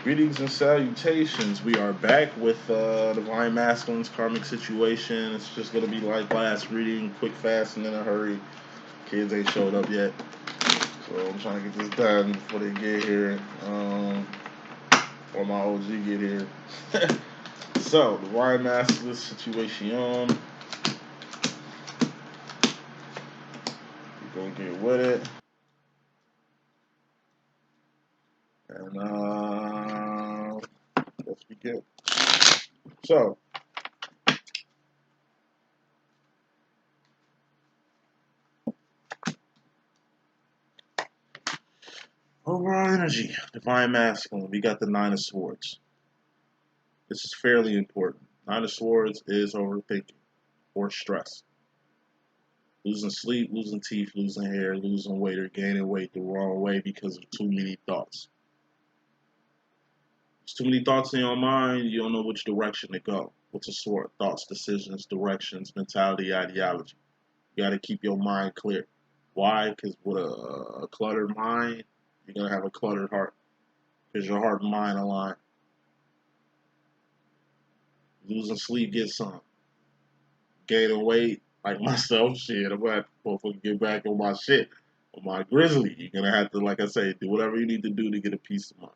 Greetings and salutations. We are back with Divine Masculine's Karmic Situation. It's just going to be like last reading, quick, fast, and in a hurry. Kids ain't showed up yet. So I'm trying to get this done before they get here. Or my OG get here. So, Divine Masculine's Situation. We're going to get with it. And let's begin. So, overall energy, Divine Masculine. We got the Nine of Swords. This is fairly important. Nine of Swords is overthinking or stress. Losing sleep, losing teeth, losing hair, losing weight, or gaining weight the wrong way because of too many thoughts. There's too many thoughts in your mind, you don't know which direction to go. What's a sword? Thoughts, decisions, directions, mentality, ideology. You got to keep your mind clear. Why? Because with a cluttered mind, you're going to have a cluttered heart. Because your heart and mind align. Losing sleep, get some. Gaining weight, like myself, shit, I'm gonna have to motherfucking get back on my shit, on my grizzly. You're gonna have to, like I say, do whatever you need to do to get a peace of mind.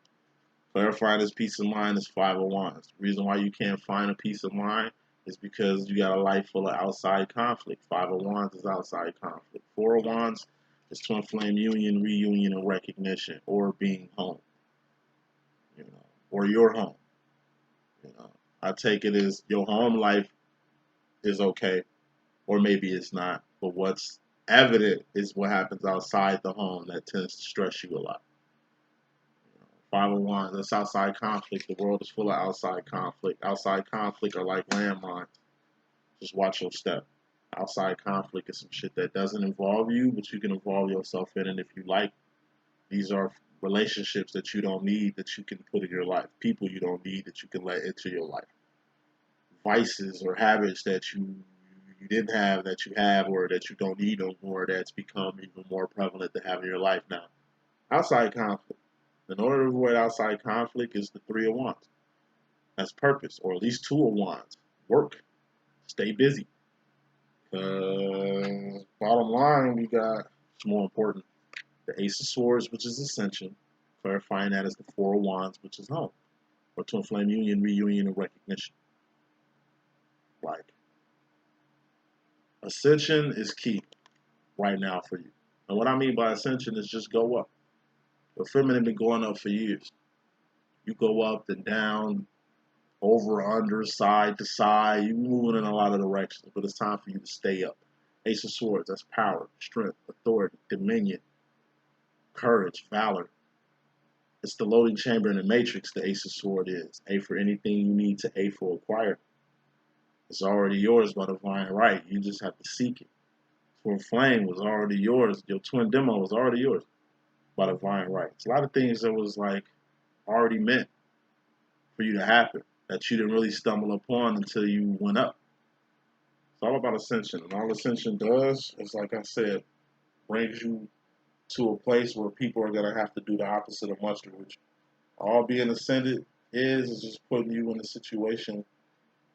Clarifying this peace of mind is Five of Wands. The reason why you can't find a peace of mind is because you got a life full of outside conflict. Five of Wands is outside conflict. Four of Wands is twin flame union, reunion, and recognition, or being home, or your home. I take it as your home life is okay, or maybe it's not. But what's evident is what happens outside the home that tends to stress you a lot. Five of Wands, that's outside conflict. The world is full of outside conflict. Outside conflict are like landmines. Just watch your step. Outside conflict is some shit that doesn't involve you, but you can involve yourself in it if you like. These are relationships that you don't need that you can put in your life. People you don't need that you can let into your life. Vices or habits that you didn't have that you have, or that you don't need no more, that's become even more prevalent to have in your life now. Outside conflict. In order to avoid outside conflict is the Three of Wands. That's purpose, or at least Two of Wands. Work. Stay busy. Bottom line, we got, it's more important, the Ace of Swords, which is Ascension. Clarifying that as the Four of Wands, which is home. Or twin flame union, reunion, and recognition. Like, Ascension is key right now for you. And what I mean by ascension is just go up. The feminine been going up for years. You go up and down, over, under, side to side. You're moving in a lot of directions, but it's time for you to stay up. Ace of Swords, that's power, strength, authority, dominion, courage, valor. It's the loading chamber in the matrix, the Ace of Swords is. A for anything you need to A for acquire. It's already yours by divine right. You just have to seek it. Twin Flame was already yours. Your twin demo was already yours by divine right. It's a lot of things that was like already meant for you to happen that you didn't really stumble upon until you went up. It's all about ascension. And all ascension does is, like I said, brings you to a place where people are going to have to do the opposite of muster with you. All being ascended is just putting you in a situation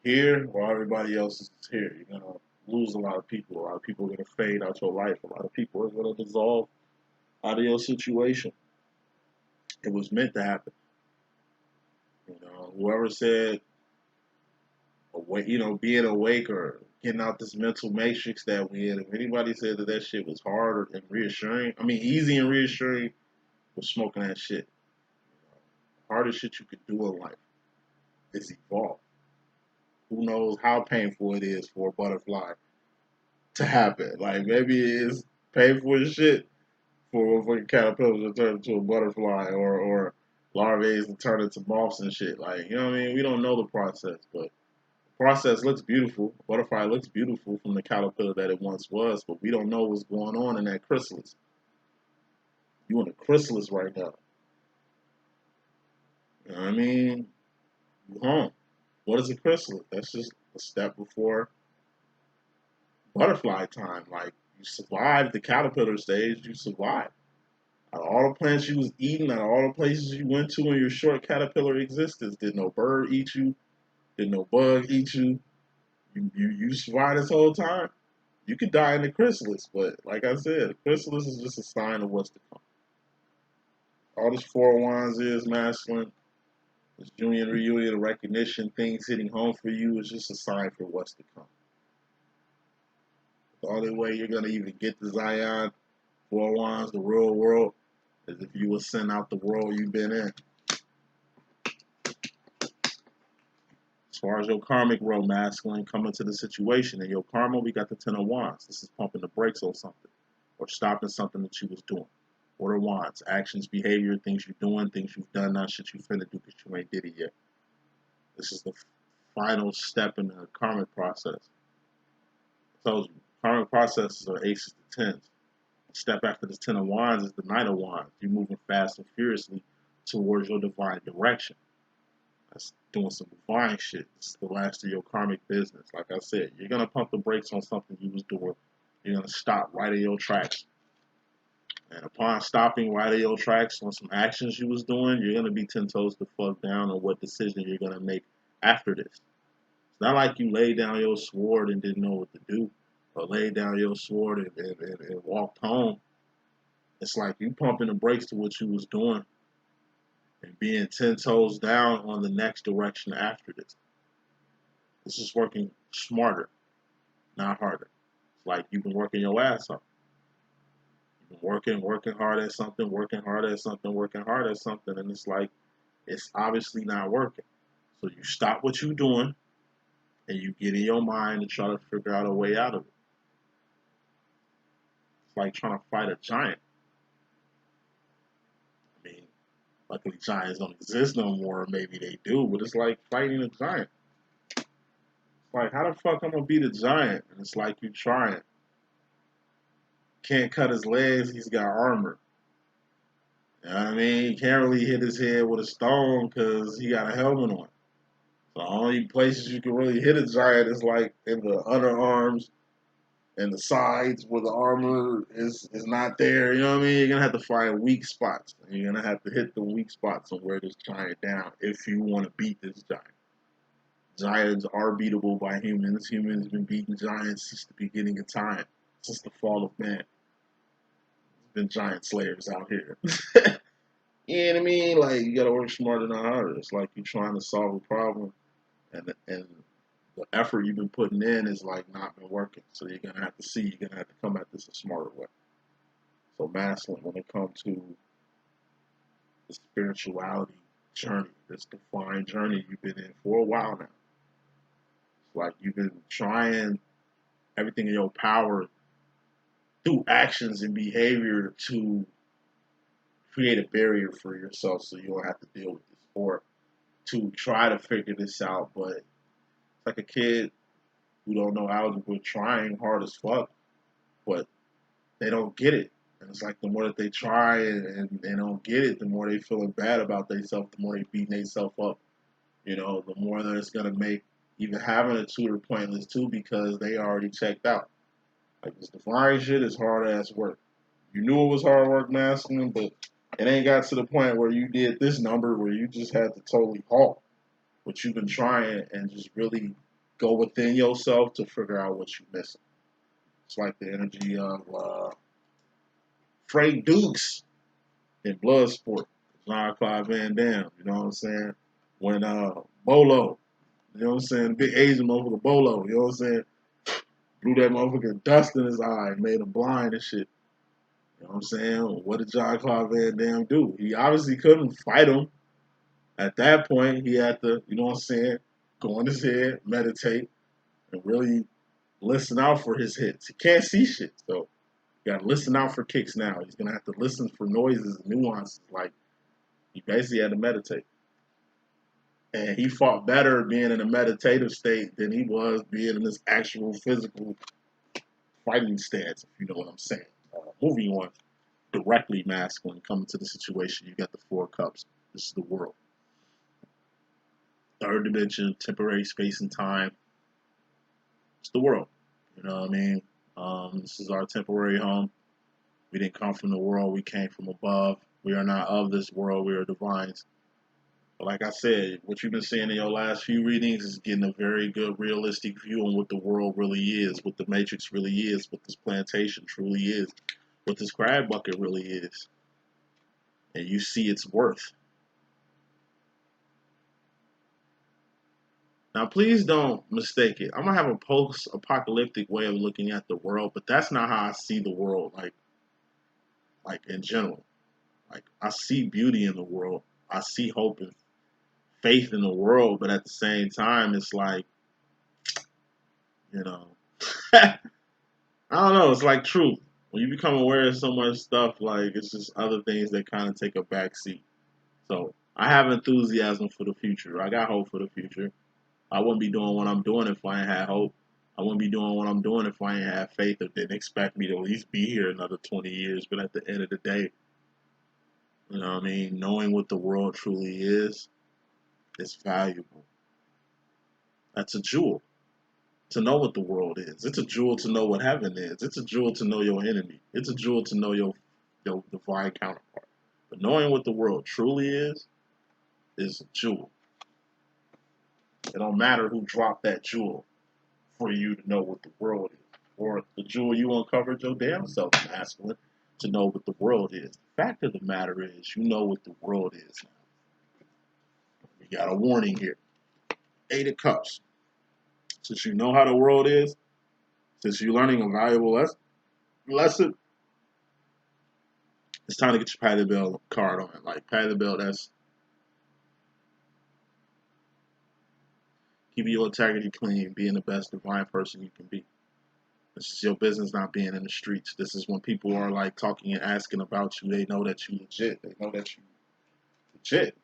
here while everybody else is here. You're going to lose a lot of people. A lot of people are going to fade out your life. A lot of people are going to dissolve out of your situation. It was meant to happen. Whoever said, being awake or getting out this mental matrix that we in, if anybody said that shit was hard and reassuring, easy and reassuring, was smoking that shit. Hardest shit you could do in life is evolve. Who knows how painful it is for a butterfly to happen? Like, maybe it is painful as shit for a fucking caterpillar to turn into a butterfly, or larvae to turn into moths and shit. Like, you know what I mean? We don't know the process, but the process looks beautiful. The butterfly looks beautiful from the caterpillar that it once was, but we don't know what's going on in that chrysalis. You in a chrysalis right now. You know what I mean? You home. What is a chrysalis? That's just a step before butterfly time. Like, you survived the caterpillar stage, you survived. Out of all the plants you was eating, out of all the places you went to in your short caterpillar existence, did no bird eat you? Did no bug eat you? You survived this whole time? You could die in the chrysalis, but like I said, the chrysalis is just a sign of what's to come. All this Four of Wands is masculine. This union, reunion, recognition, things hitting home for you is just a sign for what's to come. The only way you're gonna even get to Zion, Four of Wands, the real world, is if you will send out the world you've been in. As far as your karmic world, masculine, coming to the situation. In your karma, we got the Ten of Wands. This is pumping the brakes on something or stopping something that you was doing. Order of Wands, actions, behavior, things you're doing, things you've done, not shit you finna do because you ain't did it yet. This is the final step in the karmic process. I told you, karmic processes are aces to tens. The step after the Ten of Wands is the Knight of Wands. You're moving fast and furiously towards your divine direction. That's doing some divine shit. This is the last of your karmic business. Like I said, you're gonna pump the brakes on something you was doing. You're gonna stop right in your tracks. And upon stopping right in your tracks on some actions you was doing, you're gonna be 10 toes the fuck down on what decision you're gonna make after this. It's not like you laid down your sword and didn't know what to do, or laid down your sword and walked home. It's like you pumping the brakes to what you was doing and being 10 toes down on the next direction after this. This is working smarter, not harder. It's like you've been working your ass off. You've been working hard at something, working hard at something, working hard at something, and it's like it's obviously not working. So you stop what you're doing and you get in your mind to try to figure out a way out of it. It's like trying to fight a giant. I mean, luckily giants don't exist no more, maybe they do, but it's like fighting a giant. It's like, how the fuck I'm gonna beat a giant? And it's like you trying. Can't cut his legs, he's got armor. You know what I mean? He can't really hit his head with a stone because he got a helmet on. So the only places you can really hit a giant is like in the underarms and the sides where the armor is not there. You know what I mean? You're gonna have to find weak spots. And you're gonna have to hit the weak spots and wear this giant down if you want to beat this giant. Giants are beatable by humans. Humans have been beating giants since the beginning of time, since the fall of man. There's been giant slayers out here. You know what I mean? Like you gotta work smarter, not harder. It's like you're trying to solve a problem, and the effort you've been putting in is like not been working. So you're gonna have to see. You're gonna have to come at this a smarter way. So masculine, when it comes to the spirituality journey, this defined journey you've been in for a while now. It's like you've been trying everything in your power through actions and behavior to create a barrier for yourself so you don't have to deal with this, or to try to figure this out. But it's like a kid who don't know algebra trying hard as fuck, but they don't get it. And it's like the more that they try and they don't get it, the more they feeling bad about themselves, the more they beating themselves up. You know, the more that it's gonna make even having a tutor pointless too because they already checked out. Like this divine shit is hard ass work. You knew it was hard work, masculine, but it ain't got to the point where you did this number where you just had to totally halt what you've been trying and just really go within yourself to figure out what you're missing. It's like the energy of Frank Dukes in Bloodsport, Jean-Claude Van Damme, you know what I'm saying? When Bolo, you know what I'm saying? Big Asian motherfucker Bolo, you know what I'm saying? Blew that motherfucker dust in his eye, made him blind and shit. You know what I'm saying? What did Jean-Claude Van Damme do? He obviously couldn't fight him. At that point, he had to, you know what I'm saying, go on his head, meditate, and really listen out for his hits. He can't see shit, so you gotta listen out for kicks now. He's gonna have to listen for noises and nuances. Like, he basically had to meditate. And he fought better being in a meditative state than he was being in this actual physical fighting stance, if you know what I'm saying. Moving on, directly masculine, coming to the situation, you got the Four Cups. This is the world. Third dimension, temporary space and time. It's the world. You know what I mean? This is our temporary home. We didn't come from the world. We came from above. We are not of this world. We are divines. But like I said, what you've been seeing in your last few readings is getting a very good, realistic view on what the world really is, what the matrix really is, what this plantation truly is, what this crab bucket really is. And you see its worth. Now, please don't mistake it. I'm going to have a post-apocalyptic way of looking at the world, but that's not how I see the world, like in general. Like, I see beauty in the world. I see hope and faith in the world, but at the same time, it's like, you know, I don't know. It's like truth. When you become aware of so much stuff, like, it's just other things that kind of take a back seat. So, I have enthusiasm for the future. I got hope for the future. I wouldn't be doing what I'm doing if I ain't had hope. I wouldn't be doing what I'm doing if I ain't had faith or didn't expect me to at least be here another 20 years. But at the end of the day, you know what I mean? Knowing what the world truly is valuable. That's a jewel to know what the world is. It's a jewel to know what heaven is. It's a jewel to know your enemy. It's a jewel to know your divine counterpart. But knowing what the world truly is a jewel. It don't matter who dropped that jewel for you to know what the world is. Or the jewel you uncovered your damn self, masculine, to know what the world is. The fact of the matter is, you know what the world is now. You got a warning here. 8 of Cups. Since you know how the world is, since you're learning a valuable lesson, it's time to get your Patty Bell card on it. Like, Patty Bell, that's keeping your integrity clean, being the best divine person you can be. This is your business not being in the streets. This is when people are like talking and asking about you, they know that you legit. They know that you legit.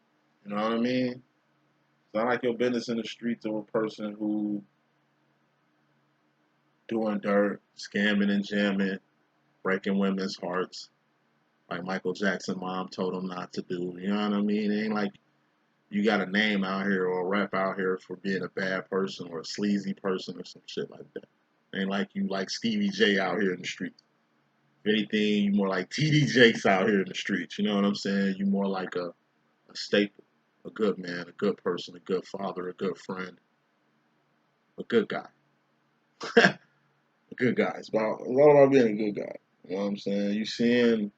You know what I mean? It's not like your business in the streets of a person who doing dirt, scamming and jamming, breaking women's hearts, like Michael Jackson mom told him not to do. You know what I mean? It ain't like you got a name out here or a rep out here for being a bad person or a sleazy person or some shit like that. It ain't like you like Stevie J out here in the streets. If anything, you more like TD Jakes out here in the streets. You know what I'm saying? You more like a staple, a good man, a good person, a good father, a good friend, a good guy. A good guy. It's all about being a good guy. You know what I'm saying? You seeing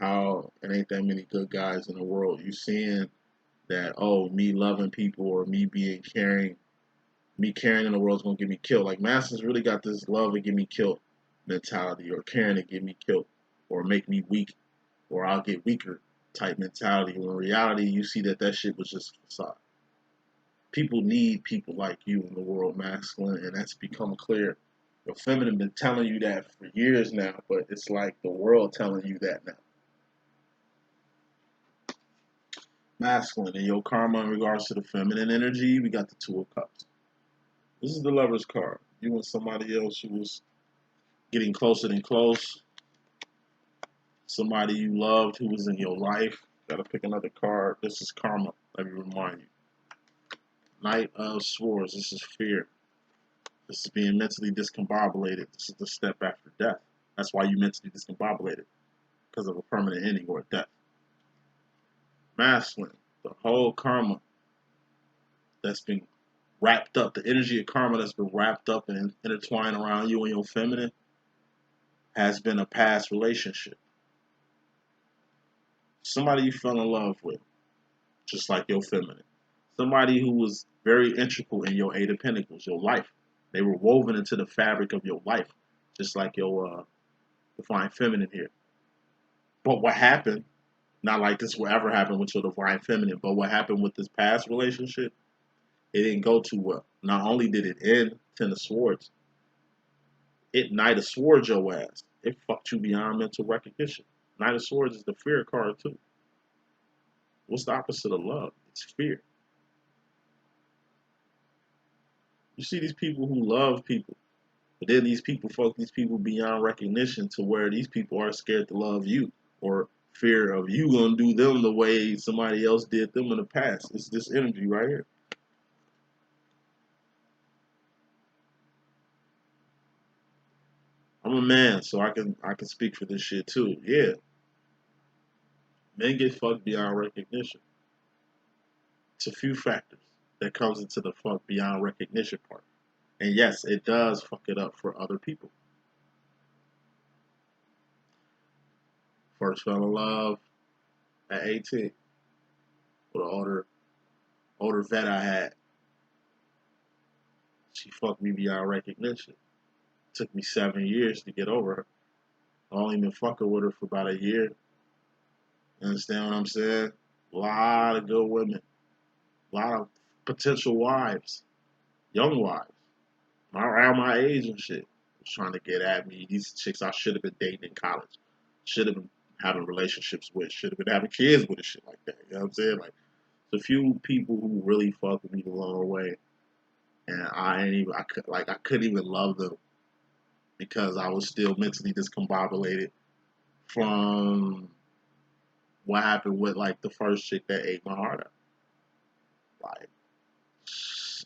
how it ain't that many good guys in the world. You seeing that, oh, me loving people or me being caring, me caring in the world is gonna get me killed. Like Masters really got this love and get me killed mentality, or caring to get me killed, or make me weak, or I'll get weaker type mentality. When in reality, you see that shit was just a facade. People need people like you in the world, masculine, and that's become clear. Your feminine been telling you that for years now, but it's like the world telling you that now. Masculine, in your karma in regards to the feminine energy, we got the 2 of Cups. This is the Lover's card. You and somebody else who was getting closer than close. Somebody you loved who was in your life. Gotta pick another card. This is karma. Let me remind you. Knight of Swords. This is fear. This is being mentally discombobulated. This is the step after death. That's why you mentally discombobulated. Because of a permanent ending or a death. Masculine. The whole karma that's been wrapped up. The energy of karma that's been wrapped up and intertwined around you and your feminine has been a past relationship. Somebody you fell in love with, just like your feminine. Somebody who was very integral in your 8 of Pentacles, your life. They were woven into the fabric of your life, just like your divine feminine here. But what happened, not like this will ever happen with your divine feminine, but what happened with this past relationship, it didn't go too well. Not only did it end 10 of Swords, it Knight of Swords your ass. It fucked you beyond mental recognition. Knight of Swords is the fear card too. What's the opposite of love? It's fear. You see these people who love people, but then these people fuck these people beyond recognition to where these people are scared to love you or fear of you gonna do them the way somebody else did them in the past. It's this energy right here. I'm I'm a man, so I can speak for this shit too. Yeah, men get fucked beyond recognition. It's a few factors that comes into the fuck beyond recognition part. And yes, it does fuck it up for other people. First fell in love at 18 with an older vet I had. She fucked me beyond recognition. Took me 7 years to get over her. I only been fucking with her for about a year. You understand what I'm saying? A lot of good women. A lot of potential wives. Young wives. Around my age and shit. Was trying to get at me. These chicks I should have been dating in college. Should have been having relationships with. Should have been having kids with and shit like that. You know what I'm saying? Like, there's a few people who really fucked with me the long way. And I couldn't even love them because I was still mentally discombobulated from what happened with like the first chick that ate my heart out. Like,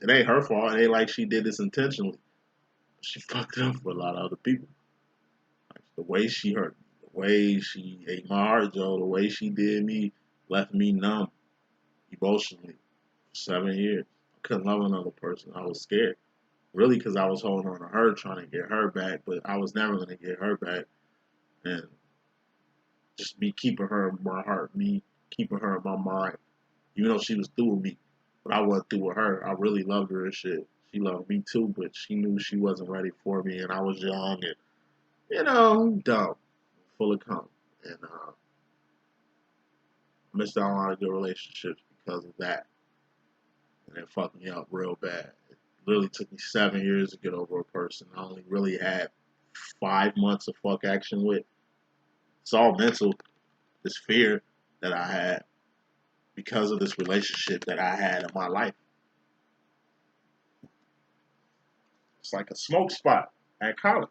it ain't her fault. It ain't like she did this intentionally. She fucked it up for a lot of other people. Like, the way she hurt me, the way she ate my heart, Joe, the way she did me left me numb emotionally for 7 years. I couldn't love another person. I was scared. Really, because I was holding on to her, trying to get her back, but I was never going to get her back. And just me keeping her in my heart, me keeping her in my mind, even though she was through with me, but I wasn't through with her. I really loved her and shit. She loved me too, but she knew she wasn't ready for me, and I was young and, dumb, full of cum. And I missed out on a lot of good relationships because of that. And it fucked me up real bad. It literally took me 7 years to get over a person I only really had 5 months of fuck action with. It's all mental, this fear that I had because of this relationship that I had in my life. It's like a smoke spot at college.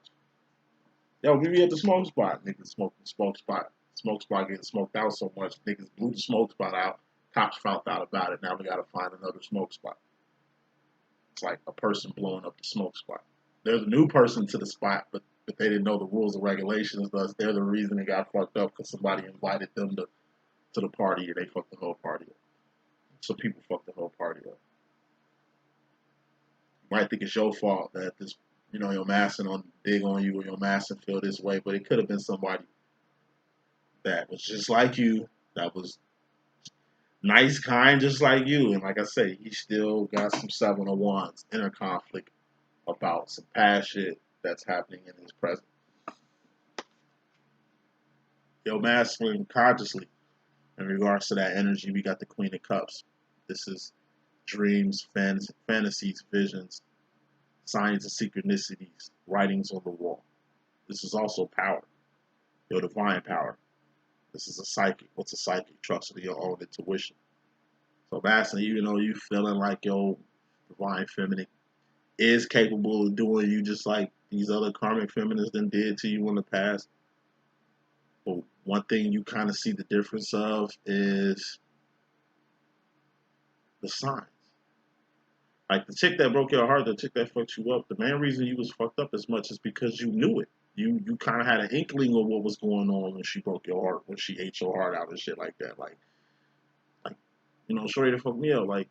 Yo, meet me at the smoke spot. Niggas smoking the smoke spot. Smoke spot getting smoked out so much. Niggas blew the smoke spot out. Cops found out about it. Now we gotta find another smoke spot. It's like a person blowing up the smoke spot. There's a new person to the spot, but they didn't know the rules and regulations. Thus, they're the reason it got fucked up because somebody invited them to the party and they fucked the whole party up. So people fucked the whole party up. You might think it's your fault that this, your masson on dig on you or your masson feel this way, but it could have been somebody that was just like you, that was nice, kind, just like you. And like I say, he still got some 701s, inner conflict about some past shit that's happening in his present. Yo, masculine consciously, in regards to that energy, we got the Queen of Cups. This is dreams, fantasies, visions, signs of synchronicities, writings on the wall. This is also power, your divine power. This is a psychic. What's a psychic? Trust in your own intuition. So basically, even though you feeling like your divine feminine is capable of doing you just like these other karmic feminists then did to you in the past, but one thing you kind of see the difference of is the signs. Like the chick that broke your heart, the chick that fucked you up, the main reason you was fucked up as much is because you knew it. You kind of had an inkling of what was going on when she broke your heart, when she ate your heart out and shit like that. Like shorty to fuck me up. Like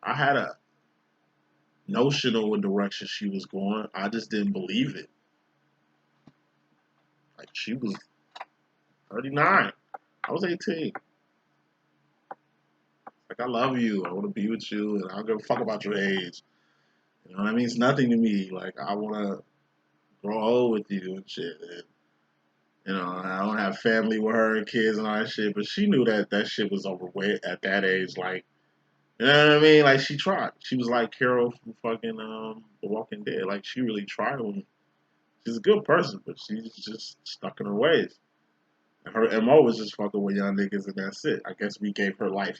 I had a notion of what direction she was going. I just didn't believe it. Like she was 39. I was 18. Like I love you. I want to be with you, and I don't give a fuck about your age. You know what I mean? It's nothing to me. Like I want to grow old with you and shit. And I don't have family with her and kids and all that shit. But she knew that shit was over with at that age. Like, you know what I mean? Like she tried. She was like Carol from fucking The Walking Dead. Like she really tried with me. She's a good person, but she's just stuck in her ways. And her MO was just fucking with young niggas and that's it. I guess we gave her life.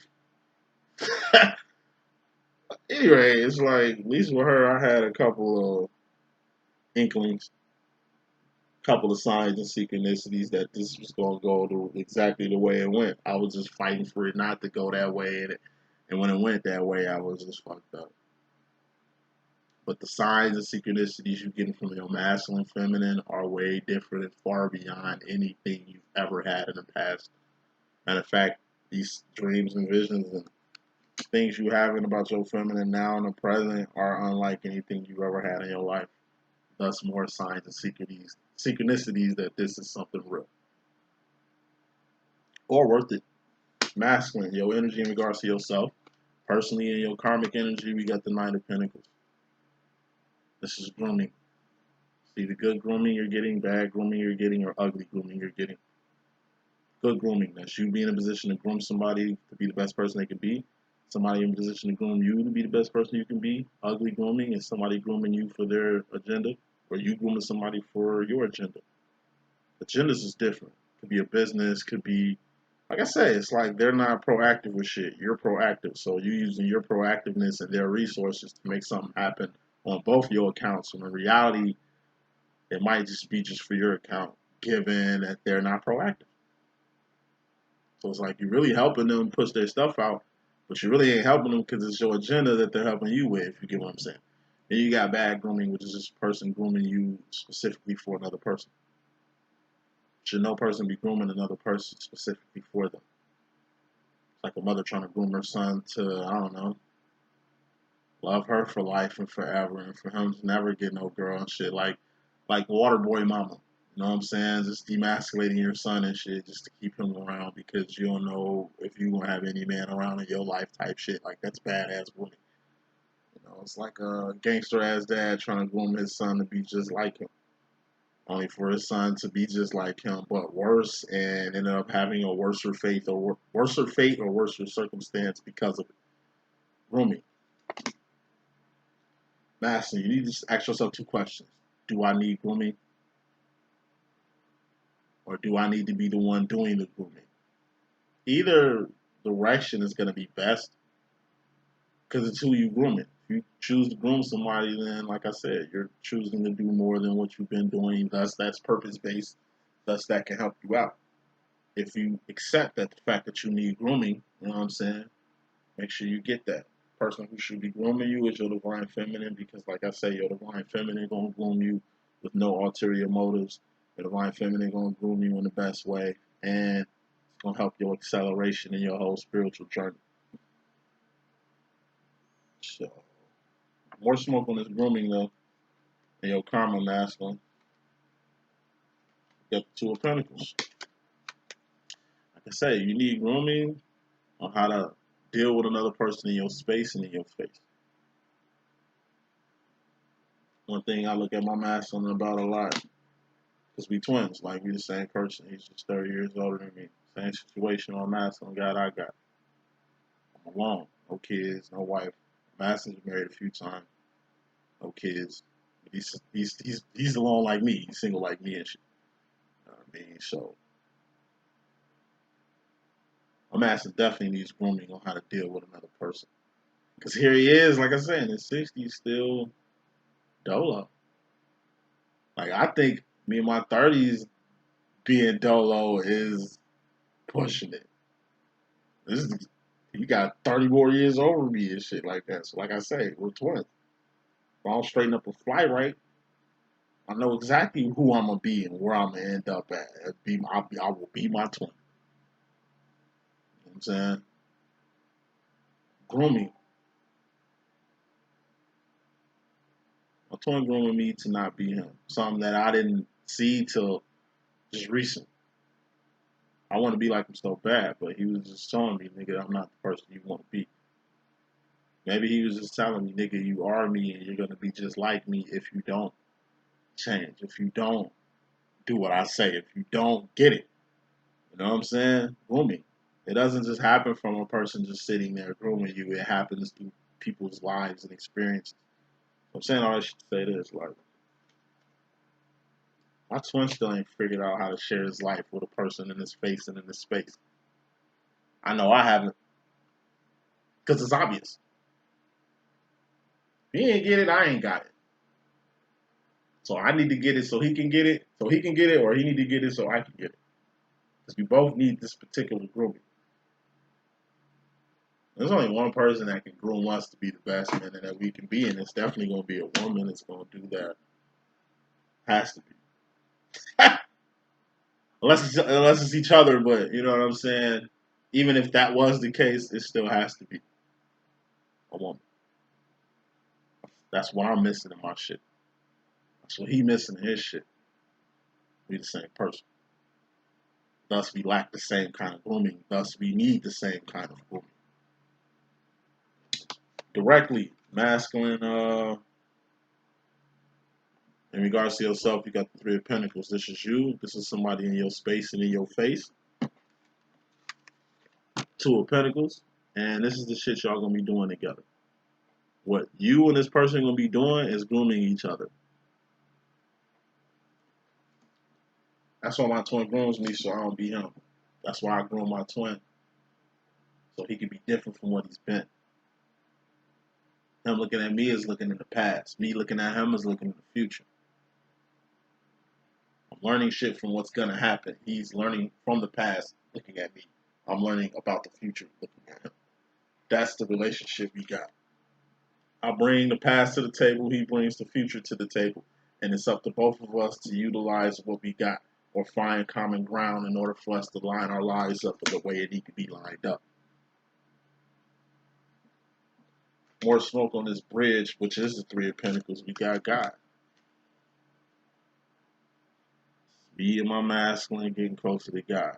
Anyway, it's like, at least with her, I had a couple of inklings, couple of signs and synchronicities that this was going to go exactly the way it went. I was just fighting for it not to go that way. And when it went that way, I was just fucked up. But the signs and synchronicities you get from your masculine, feminine are way different and far beyond anything you've ever had in the past. Matter of fact, these dreams and visions and things you having about your feminine now in the present are unlike anything you've ever had in your life. Thus, more signs and synchronicities that this is something real or worth it. Masculine, your energy in regards to yourself. Personally, in your karmic energy, we got the Knight of Pentacles. This is grooming. See the good grooming you're getting, bad grooming you're getting, or ugly grooming you're getting. Good grooming, that's you being in a position to groom somebody to be the best person they can be. Somebody in a position to groom you to be the best person you can be. Ugly grooming is somebody grooming you for their agenda, or you grooming somebody for your agenda. Agendas is different. Could be a business, could be, like I say, it's like they're not proactive with shit. You're proactive. So you using your proactiveness and their resources to make something happen on both your accounts. When in reality, it might just be just for your account, given that they're not proactive. So it's like you're really helping them push their stuff out, but you really ain't helping them because it's your agenda that they're helping you with, if you get what I'm saying. Then you got bad grooming, which is just a person grooming you specifically for another person. Should no person be grooming another person specifically for them? It's like a mother trying to groom her son to, I don't know, love her for life and forever, and for him to never get no girl and shit. Like Waterboy Mama. You know what I'm saying? Just demasculating your son and shit just to keep him around because you don't know if you gonna have any man around in your life type shit. Like that's badass grooming. You know, it's like a gangster ass dad trying to groom his son to be just like him. Only for his son to be just like him, but worse, and ended up having a worser fate or worser circumstance because of it. Grooming. Master, you need to ask yourself two questions. Do I need grooming? Or do I need to be the one doing the grooming? Either direction is going to be best because it's who you grooming. If you choose to groom somebody, then, like I said, you're choosing to do more than what you've been doing. Thus, that's purpose-based. Thus, that can help you out. If you accept that the fact that you need grooming, you know what I'm saying, make sure you get that. Person who should be grooming you is your divine feminine because, like I say, your divine feminine going to groom you with no ulterior motives. Your divine feminine going to groom you in the best way, and it's going to help your acceleration in your whole spiritual journey. So, more smoke on this grooming, though, and your karma masculine. Got the Two of Pentacles. Like I say, you need grooming on how to deal with another person in your space and in your face. One thing I look at my masculine about a lot, because we twins, like we the same person. He's just 30 years older than me. Same situation on masculine God I got. I'm alone, no kids, no wife. Masculine's married a few times, no kids. He's alone like me. He's single like me and shit. You know what I mean? So my master definitely needs grooming on how to deal with another person. Because here he is, like I said, in his 60s, still dolo. Like, I think me in my 30s being dolo is pushing it. This is, you got 30 more years over me and shit like that. So, like I say, we're twins. If I don't straighten up a flight right, I know exactly who I'm going to be and where I'm going to end up at. I will be my twin. You know what I'm saying? Grooming. My twin grooming me to not be him. Something that I didn't see till just recent. I want to be like him so bad, but he was just showing me, nigga, I'm not the person you want to be. Maybe he was just telling me, nigga, you are me and you're going to be just like me if you don't change, if you don't do what I say, if you don't get it. You know what I'm saying? Grooming. It doesn't just happen from a person just sitting there grooming you. It happens through people's lives and experiences. I'm saying all I should say this, like, my twin still ain't figured out how to share his life with a person in his face and in his space. I know I haven't, because it's obvious. If he ain't get it, I ain't got it. So I need to get it so he can get it, or he need to get it so I can get it. Because we both need this particular grooming. There's only one person that can groom us to be the best men that we can be, and it's definitely going to be a woman that's going to do that. Has to be. unless it's each other, but you know what I'm saying? Even if that was the case, it still has to be a woman. That's what I'm missing in my shit. That's what he missing in his shit. We the same person. Thus, we lack the same kind of grooming. Thus, we need the same kind of grooming. Directly, masculine, in regards to yourself, you got the Three of Pentacles. This is you. This is somebody in your space and in your face. Two of Pentacles. And this is the shit y'all gonna be doing together. What you and this person gonna be doing is grooming each other. That's why my twin grooms me so I don't be him. That's why I groom my twin. So he can be different from what he's been. Him looking at me is looking in the past. Me looking at him is looking in the future. I'm learning shit from what's gonna happen. He's learning from the past, looking at me. I'm learning about the future, looking at him. That's the relationship we got. I bring the past to the table, he brings the future to the table. And it's up to both of us to utilize what we got or find common ground in order for us to line our lives up the way it needs to be lined up. More smoke on this bridge, which is the Three of Pentacles. We got God. Me and my masculine getting closer to God.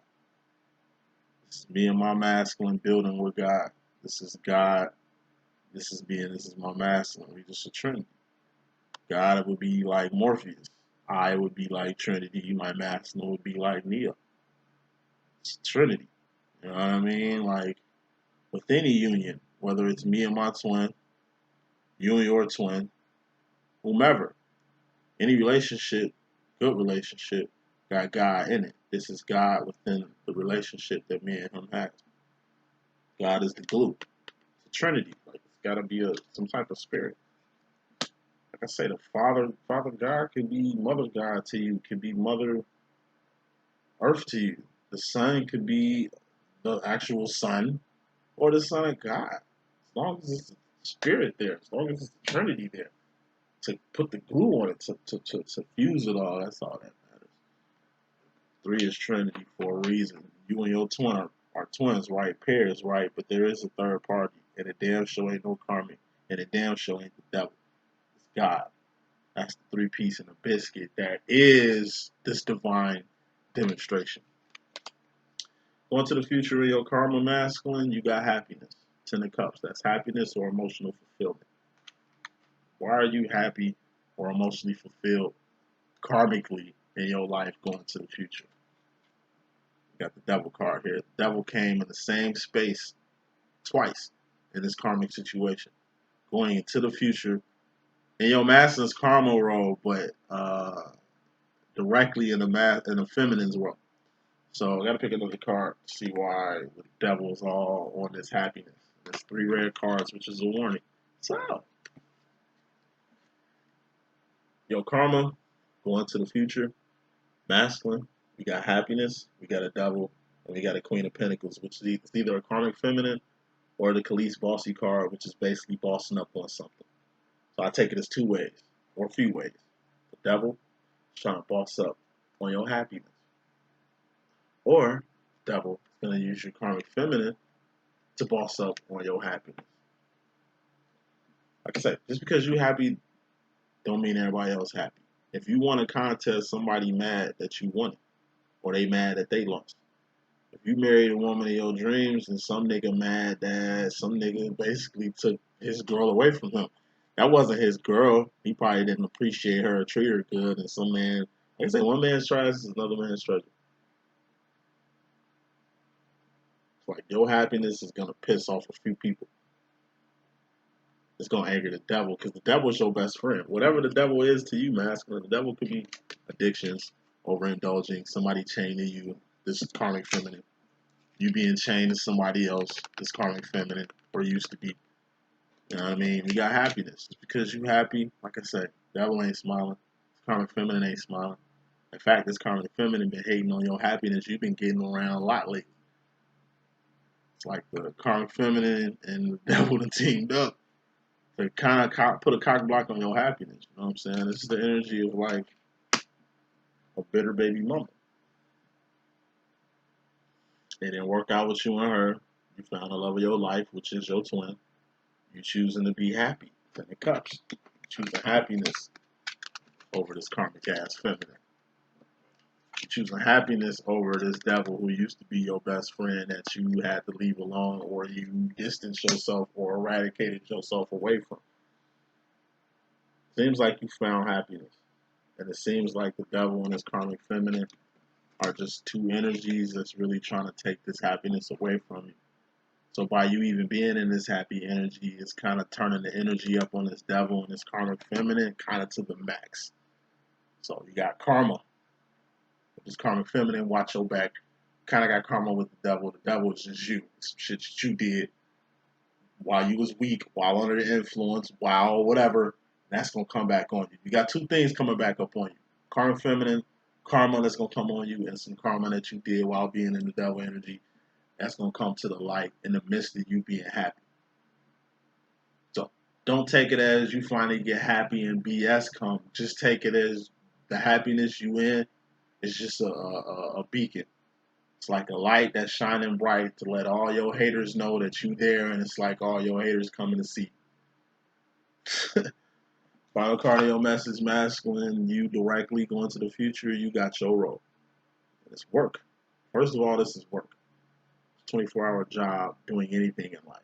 This is me and my masculine building with God. This is God. This is my masculine. We just a trinity. God would be like Morpheus. I would be like Trinity. My masculine would be like Neo. It's Trinity. You know what I mean? Like with any union, whether it's me and my twin, you and your twin, whomever, any relationship, good relationship, got God in it. This is God within the relationship that me and him have. God is the glue. It's a Trinity. Like it's gotta be some type of spirit. Like I say, the Father God can be Mother God to you, can be Mother Earth to you. The Son could be the actual Son or the Son of God. As long as it's spirit there, as long as it's the Trinity there. To put the glue on it, to fuse it all, that's all that matters. Three is Trinity for a reason. You and your twin are twins, right? Pairs, right? But there is a third party, and it damn sure ain't no Karmic, and it damn sure ain't the devil. It's God. That's the three piece in the biscuit that is this divine demonstration. Going to the future of your karma masculine, you got happiness. Ten of Cups. That's happiness or emotional fulfillment. Why are you happy or emotionally fulfilled karmically in your life going to the future? You got the devil card here. The devil came in the same space twice in this karmic situation. Going into the future in your masculine's karma role, but directly in the feminine's world. So I gotta pick another card to see why the devil is all on this happiness. There's three red cards, which is a warning. So your karma going to the future, masculine. We got happiness, we got a devil, and we got a Queen of Pentacles, which is either a karmic feminine or the Khalees bossy card, which is basically bossing up on something. So I take it as two ways, or a few ways. The devil is trying to boss up on your happiness. Or the devil is going to use your karmic feminine to boss up on your happiness. Like I said, just because you're happy don't mean everybody else happy. If you want a contest, somebody mad that you won it, or they mad that they lost. If you married a woman of your dreams and some nigga mad that some nigga basically took his girl away from him. That wasn't his girl. He probably didn't appreciate her or treat her good. And some man, like I say, one man's trash is another man's treasure. It's like your happiness is gonna piss off a few people. It's gonna anger the devil because the devil is your best friend. Whatever the devil is to you, masculine, the devil could be addictions, overindulging, somebody chained to you. This is karmic feminine. You being chained to somebody else, this karmic feminine, or used to be. You know what I mean? You got happiness. Just because you happy, like I said, devil ain't smiling. This karmic feminine ain't smiling. In fact, this karmic feminine been hating on your happiness. You've been getting around a lot lately. It's like the karmic feminine and the devil that teamed up to kind of put a cock block on your happiness. You know what I'm saying? This is the energy of like a bitter baby mama. It didn't work out with you and her. You found the love of your life, which is your twin. You choosing to be happy. Ten of Cups. Choosing happiness over this karmic ass feminine. You choosing happiness over this devil who used to be your best friend that you had to leave alone, or you distanced yourself or eradicated yourself away from. Seems like you found happiness. And it seems like the devil and his karmic feminine are just two energies that's really trying to take this happiness away from you. So by you even being in this happy energy, it's kind of turning the energy up on this devil and this karmic feminine kind of to the max. So you got karma. With this karmic feminine, watch your back. Kind of got karma with the devil. The devil is just you. Some shit that you did while you was weak, while under the influence, while whatever. That's going to come back on you. You got two things coming back up on you. Karmic feminine, karma that's going to come on you, and some karma that you did while being in the devil energy. That's going to come to the light in the midst of you being happy. So don't take it as you finally get happy and BS come. Just take it as the happiness you in is just a beacon. It's like a light that's shining bright to let all your haters know that you there, and it's like all your haters coming to see. Final card of your message, masculine, you directly going to the future, you got your role. It's work. First of all, this is work. 24-hour job doing anything in life.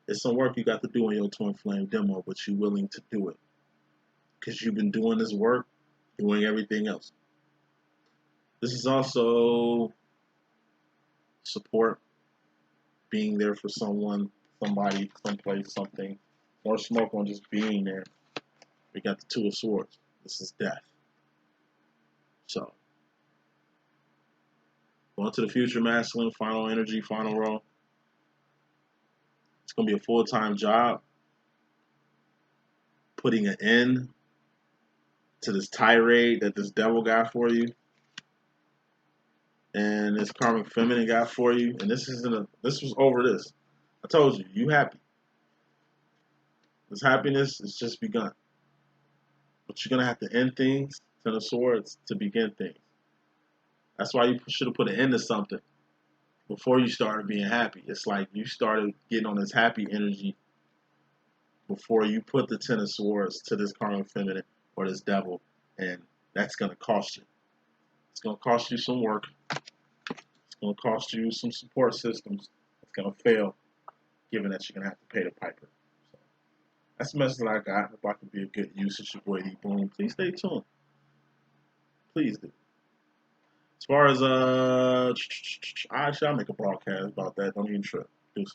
It's some work you got to do in your twin flame demo, but you're willing to do it. Because you've been doing this work, doing everything else. This is also support, being there for someone, somebody, someplace, something. More smoke on just being there. We got the Two of Swords. This is death. So, going to the future, masculine, final energy, final role. It's going to be a full-time job. Putting an end to this tirade that this devil got for you. And this karmic feminine got for you. And this was over this. I told you, you happy. This happiness is just begun. But you're going to have to end things, Ten of Swords, to begin things. That's why you should have put an end to something before you started being happy. It's like you started getting on this happy energy before you put the Ten of Swords to this karmic feminine or this devil. And that's going to cost you. It's going to cost you some work. It's going to cost you some support systems. It's going to fail, given that you're going to have to pay the piper. So that's the message that I got. If I can be a good use, it's your boy D.Boom. Please stay tuned. Please do. As far as, actually, I'll make a broadcast about that. Don't even trip. Deuces.